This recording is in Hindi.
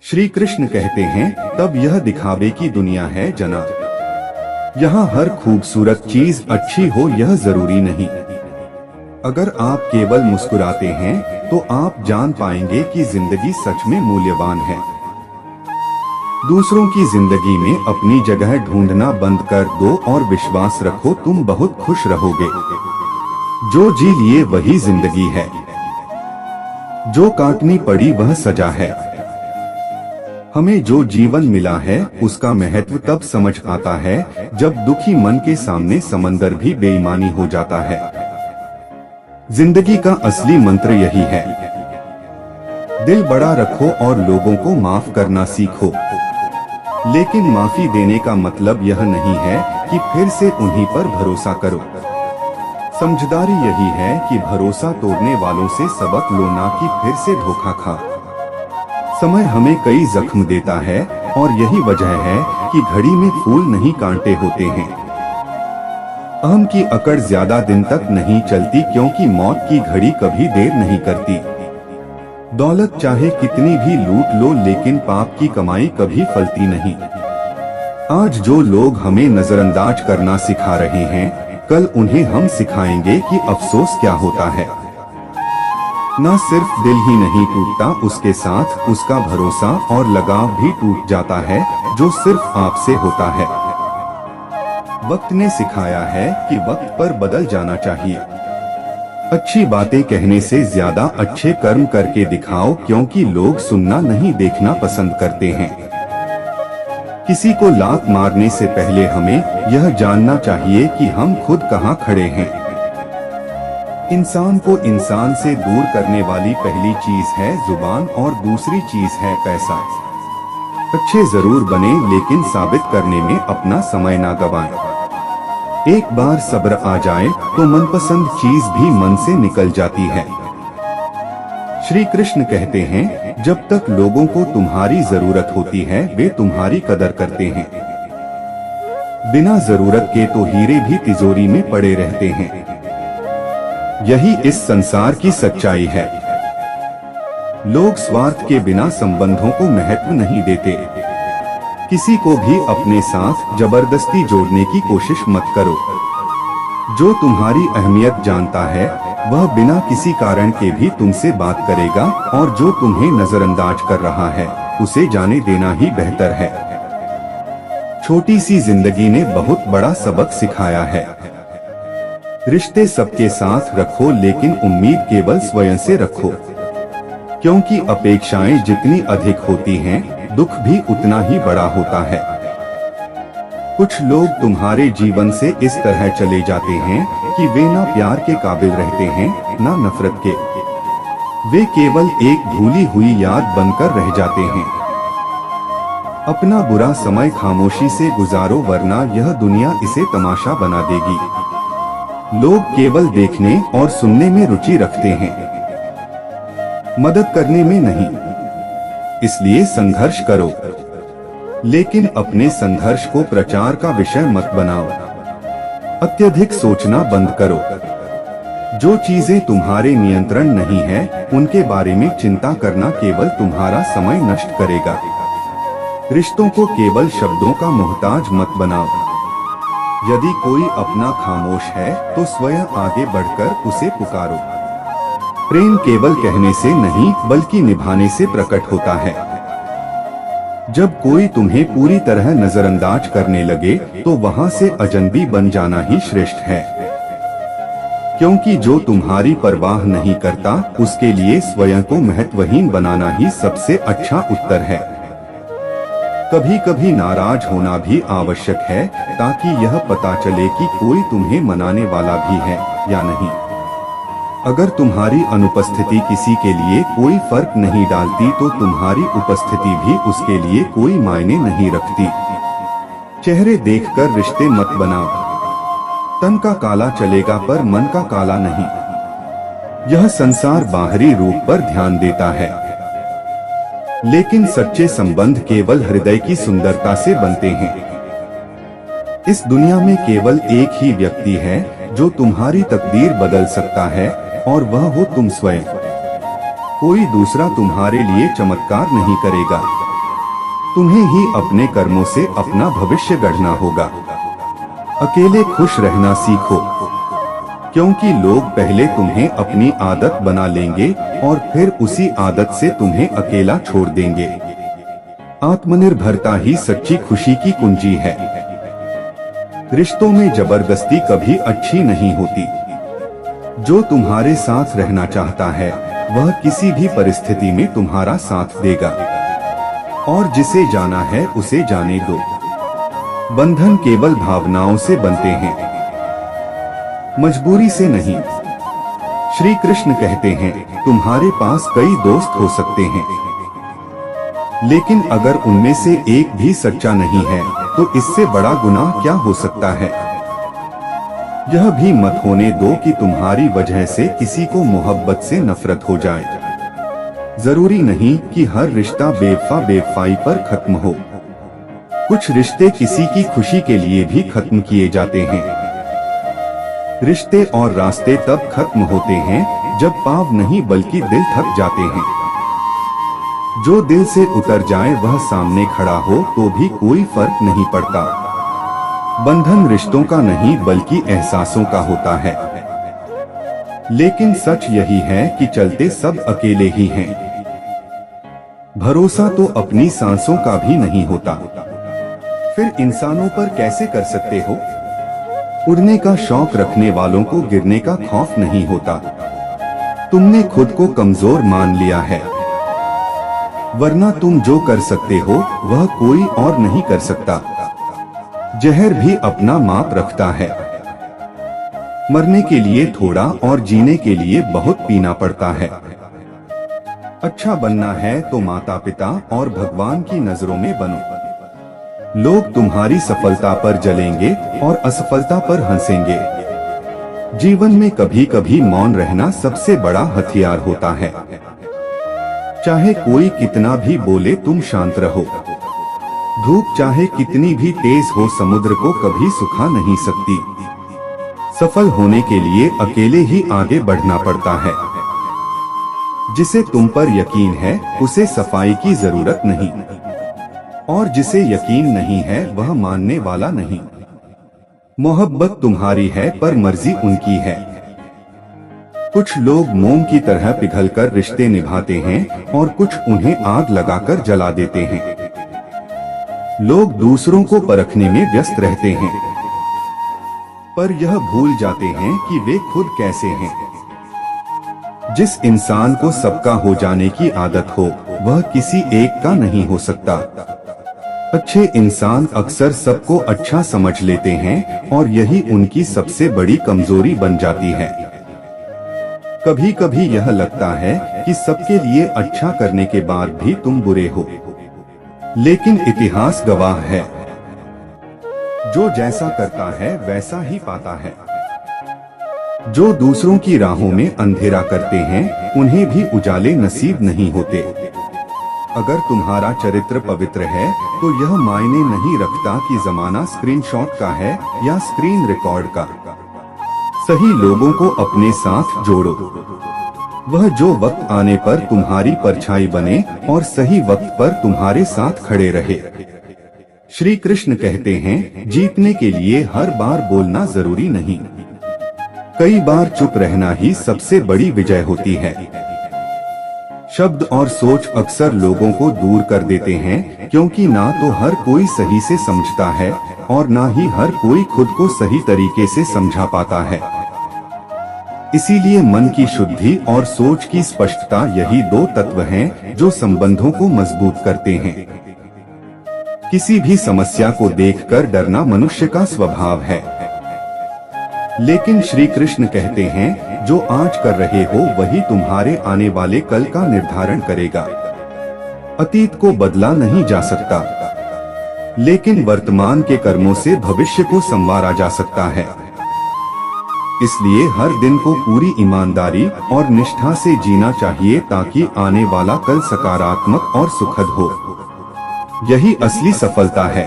श्री कृष्ण कहते हैं, तब यह दिखावे की दुनिया है जना। यहाँ हर खूबसूरत चीज अच्छी हो यह जरूरी नहीं। अगर आप केवल मुस्कुराते हैं तो आप जान पाएंगे कि जिंदगी सच में मूल्यवान है। दूसरों की जिंदगी में अपनी जगह ढूंढना बंद कर दो और विश्वास रखो तुम बहुत खुश रहोगे। जो जी लिए वही जिंदगी है, जो काटनी पड़ी वह सजा है। हमें जो जीवन मिला है उसका महत्व तब समझ आता है जब दुखी मन के सामने समंदर भी बेईमानी हो जाता है। जिंदगी का असली मंत्र यही है, दिल बड़ा रखो और लोगों को माफ करना सीखो। लेकिन माफी देने का मतलब यह नहीं है कि फिर से उन्हीं पर भरोसा करो। समझदारी यही है कि भरोसा तोड़ने वालों से सबक लो, ना कि फिर से धोखा खा। समय हमें कई जख्म देता है और यही वजह है कि घड़ी में फूल नहीं कांटे होते हैं। अहम की अकड़ ज्यादा दिन तक नहीं चलती, क्योंकि मौत की घड़ी कभी देर नहीं करती। दौलत चाहे कितनी भी लूट लो, लेकिन पाप की कमाई कभी फलती नहीं। आज जो लोग हमें नजरअंदाज करना सिखा रहे हैं, कल उन्हें हम सिखाएंगे कि अफसोस क्या होता है। न सिर्फ दिल ही नहीं टूटता, उसके साथ उसका भरोसा और लगाव भी टूट जाता है जो सिर्फ आपसे होता है। वक्त ने सिखाया है कि वक्त पर बदल जाना चाहिए। अच्छी बातें कहने से ज्यादा अच्छे कर्म करके दिखाओ, क्योंकि लोग सुनना नहीं देखना पसंद करते हैं। किसी को लात मारने से पहले हमें यह जानना चाहिए कि हम खुद कहाँ खड़े हैं। इंसान को इंसान से दूर करने वाली पहली चीज है जुबान और दूसरी चीज है पैसा। अच्छे जरूर बने, लेकिन साबित करने में अपना समय ना गवाएं। एक बार सब्र आ जाए तो मनपसंद चीज भी मन से निकल जाती है। श्री कृष्ण कहते हैं, जब तक लोगों को तुम्हारी जरूरत होती है वे तुम्हारी कदर करते हैं। बिना जरूरत के तो हीरे भी तिजोरी में पड़े रहते हैं। यही इस संसार की सच्चाई है। लोग स्वार्थ के बिना संबंधों को महत्व नहीं देते। किसी को भी अपने साथ जबरदस्ती जोड़ने की कोशिश मत करो। जो तुम्हारी अहमियत जानता है वह बिना किसी कारण के भी तुमसे बात करेगा, और जो तुम्हें नजरअंदाज कर रहा है उसे जाने देना ही बेहतर है। छोटी सी जिंदगी ने बहुत बड़ा सबक सिखाया है। रिश्ते सबके साथ रखो, लेकिन उम्मीद केवल स्वयं से रखो, क्योंकि अपेक्षाएं जितनी अधिक होती हैं, दुख भी उतना ही बड़ा होता है। कुछ लोग तुम्हारे जीवन से इस तरह चले जाते हैं कि वे ना प्यार के काबिल रहते हैं ना नफरत के। वे केवल एक भूली हुई याद बनकर रह जाते हैं। अपना बुरा समय खामोशी से गुजारो, वरना यह दुनिया इसे तमाशा बना देगी। लोग केवल देखने और सुनने में रुचि रखते हैं, मदद करने में नहीं। इसलिए संघर्ष करो, लेकिन अपने संघर्ष को प्रचार का विषय मत बनाओ। अत्यधिक सोचना बंद करो। जो चीजें तुम्हारे नियंत्रण नहीं है, उनके बारे में चिंता करना केवल तुम्हारा समय नष्ट करेगा। रिश्तों को केवल शब्दों का मोहताज मत बनाओ। यदि कोई अपना खामोश है तो स्वयं आगे बढ़कर उसे पुकारो। प्रेम केवल कहने से नहीं बल्कि निभाने से प्रकट होता है। जब कोई तुम्हें पूरी तरह नजरअंदाज करने लगे तो वहां से अजनबी बन जाना ही श्रेष्ठ है, क्योंकि जो तुम्हारी परवाह नहीं करता उसके लिए स्वयं को महत्वहीन बनाना ही सबसे अच्छा उत्तर है। कभी कभी नाराज होना भी आवश्यक है, ताकि यह पता चले कि कोई तुम्हें मनाने वाला भी है या नहीं। अगर तुम्हारी अनुपस्थिति किसी के लिए कोई फर्क नहीं डालती तो तुम्हारी उपस्थिति भी उसके लिए कोई मायने नहीं रखती। चेहरे देखकर रिश्ते मत बनाओ। तन का काला चलेगा पर मन का काला नहीं। यह संसार बाहरी रूप पर ध्यान देता है, लेकिन सच्चे संबंध केवल हृदय की सुंदरता से बनते हैं। इस दुनिया में केवल एक ही व्यक्ति है जो तुम्हारी तकदीर बदल सकता है, और वह हो तुम स्वयं। कोई दूसरा तुम्हारे लिए चमत्कार नहीं करेगा। तुम्हें ही अपने कर्मों से अपना भविष्य गढ़ना होगा। अकेले खुश रहना सीखो, क्योंकि लोग पहले तुम्हें अपनी आदत बना लेंगे और फिर उसी आदत से तुम्हें अकेला छोड़ देंगे। आत्मनिर्भरता ही सच्ची खुशी की कुंजी है। रिश्तों में जबरदस्ती कभी अच्छी नहीं होती। जो तुम्हारे साथ रहना चाहता है वह किसी भी परिस्थिति में तुम्हारा साथ देगा, और जिसे जाना है उसे जाने दो। बंधन केवल भावनाओं से बनते हैं, मजबूरी से नहीं। श्री कृष्ण कहते हैं, तुम्हारे पास कई दोस्त हो सकते हैं, लेकिन अगर उनमें से एक भी सच्चा नहीं है तो इससे बड़ा गुनाह क्या हो सकता है। यह भी मत होने दो कि तुम्हारी वजह से किसी को मोहब्बत से नफरत हो जाए। जरूरी नहीं कि हर रिश्ता बेवफाई पर खत्म हो। कुछ रिश्ते किसी की खुशी के लिए भी खत्म किए जाते हैं। रिश्ते और रास्ते तब खत्म होते हैं जब पांव नहीं बल्कि दिल थक जाते हैं। जो दिल से उतर जाए वह सामने खड़ा हो तो भी कोई फर्क नहीं पड़ता। बंधन रिश्तों का नहीं बल्कि एहसासों का होता है। लेकिन सच यही है कि चलते सब अकेले ही हैं। भरोसा तो अपनी सांसों का भी नहीं होता, फिर इंसानों पर कैसे कर सकते हो। उड़ने का शौक रखने वालों को गिरने का खौफ नहीं होता। तुमने खुद को कमजोर मान लिया है, वरना तुम जो कर सकते हो वह कोई और नहीं कर सकता। जहर भी अपना माप रखता है। मरने के लिए थोड़ा और जीने के लिए बहुत पीना पड़ता है। अच्छा बनना है तो माता पिता और भगवान की नजरों में बनो। लोग तुम्हारी सफलता पर जलेंगे और असफलता पर हंसेंगे। जीवन में कभी कभी मौन रहना सबसे बड़ा हथियार होता है। चाहे कोई कितना भी बोले तुम शांत रहो। धूप चाहे कितनी भी तेज हो समुद्र को कभी सुखा नहीं सकती। सफल होने के लिए अकेले ही आगे बढ़ना पड़ता है। जिसे तुम पर यकीन है उसे सफाई की जरूरत नहीं, और जिसे यकीन नहीं है वह मानने वाला नहीं। मोहब्बत तुम्हारी है पर मर्जी उनकी है। कुछ लोग मोम की तरह पिघलकर रिश्ते निभाते हैं और कुछ उन्हें आग लगाकर जला देते हैं। लोग दूसरों को परखने में व्यस्त रहते हैं, पर यह भूल जाते हैं कि वे खुद कैसे हैं। जिस इंसान को सबका हो जाने की आदत हो वह किसी एक का नहीं हो सकता। अच्छे इंसान अक्सर सबको अच्छा समझ लेते हैं और यही उनकी सबसे बड़ी कमजोरी बन जाती है। कभी कभी यह लगता है कि सबके लिए अच्छा करने के बाद भी तुम बुरे हो, लेकिन इतिहास गवाह है, जो जैसा करता है वैसा ही पाता है। जो दूसरों की राहों में अंधेरा करते हैं उन्हें भी उजाले नसीब नहीं होते। अगर तुम्हारा चरित्र पवित्र है तो यह मायने नहीं रखता कि जमाना स्क्रीनशॉट का है या स्क्रीन रिकॉर्ड का। सही लोगों को अपने साथ जोड़ो, वह जो वक्त आने पर तुम्हारी परछाई बने और सही वक्त पर तुम्हारे साथ खड़े रहे। श्री कृष्ण कहते हैं, जीतने के लिए हर बार बोलना जरूरी नहीं, कई बार चुप रहना ही सबसे बड़ी विजय होती है। शब्द और सोच अक्सर लोगों को दूर कर देते हैं, क्योंकि ना तो हर कोई सही से समझता है और ना ही हर कोई खुद को सही तरीके से समझा पाता है। इसीलिए मन की शुद्धि और सोच की स्पष्टता यही दो तत्व हैं जो संबंधों को मजबूत करते हैं। किसी भी समस्या को देखकर डरना मनुष्य का स्वभाव है, लेकिन श्री कृष्ण कहते हैं, जो आज कर रहे हो वही तुम्हारे आने वाले कल का निर्धारण करेगा। अतीत को बदला नहीं जा सकता, लेकिन वर्तमान के कर्मों से भविष्य को संवारा जा सकता है। इसलिए हर दिन को पूरी ईमानदारी और निष्ठा से जीना चाहिए ताकि आने वाला कल सकारात्मक और सुखद हो। यही असली सफलता है।